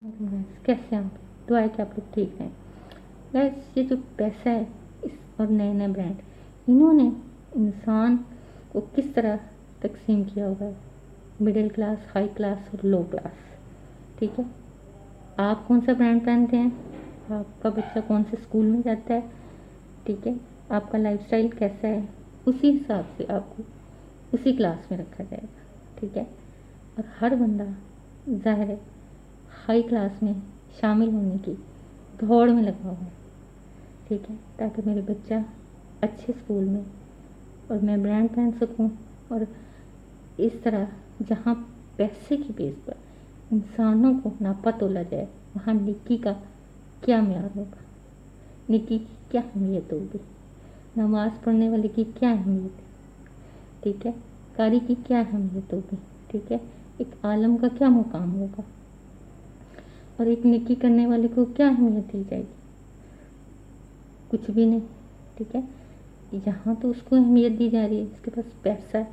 Gas कैसे हैं आप? दुआ है कि आप लोग ठीक हैं। गैस ये जो पैसा है इस और नए नए ब्रांड, इन्होंने इंसान को किस तरह तकसीम किया होगा, मिडिल क्लास, हाई क्लास और लो क्लास। ठीक है, आप कौन सा ब्रांड पहनते हैं, आपका बच्चा कौन से स्कूल में जाता है, ठीक है, आपका लाइफस्टाइल कैसा है, उसी हिसाब से आपको उसी क्लास में रखा जाएगा। ठीक है, और हर बंदा ज़ाहिर है हाई क्लास में शामिल होने की दौड़ में लगा हुआ है। ठीक है, ताकि मेरे बच्चा अच्छे स्कूल में और मैं ब्रांड पहन सकूं, और इस तरह जहाँ पैसे की बेस पर इंसानों को नापा तोला जाए, वहाँ नेकी का क्या म्यार होगा, नेकी की क्या अहमियत होगी, नमाज पढ़ने वाले की क्या अहमियत है, ठीक है, कारी की क्या अहमियत होगी, ठीक है, एक आलम का क्या मुकाम होगा, और एक नेकी करने वाले को क्या अहमियत दी जाएगी, कुछ भी नहीं। ठीक है, यहाँ तो उसको अहमियत दी जा रही है इसके पास पैसा है,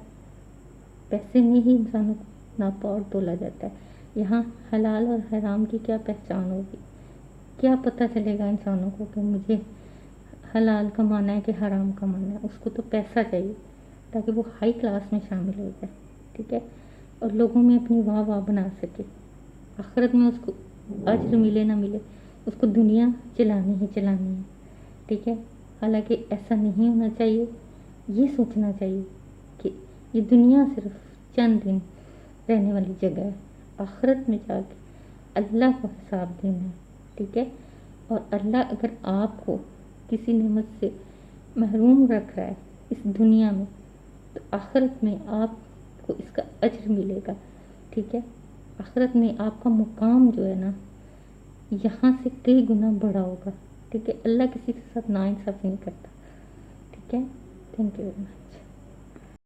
पैसे में ही इंसानों को नापा और तोला जाता है। यहाँ हलाल और हराम की क्या पहचान होगी, क्या पता चलेगा इंसानों को कि मुझे हलाल कमाना है कि हराम कमाना है। उसको तो पैसा चाहिए ताकि वो हाई क्लास में शामिल हो जाए। ठीक है, और लोगों में अपनी वाह वाह बना सके, आखिरत में उसको अज्र मिले ना मिले, उसको दुनिया चलानी ही चलानी है। ठीक है, हालांकि ऐसा नहीं होना चाहिए। ये सोचना चाहिए कि ये दुनिया सिर्फ चंद दिन रहने वाली जगह है, आखिरत में जाके अल्लाह को हिसाब देना है। ठीक है, और अल्लाह अगर आपको किसी नेमत से महरूम रख रहा है इस दुनिया में, तो आखिरत में आपको इसका अज्र मिलेगा। ठीक है, आखिरत में आपका मुकाम जो है ना, यहाँ से कई गुना बड़ा होगा। ठीक है, अल्लाह किसी के साथ नाइंसाफ़ी नहीं करता। ठीक है, थैंक यू वेरी मच।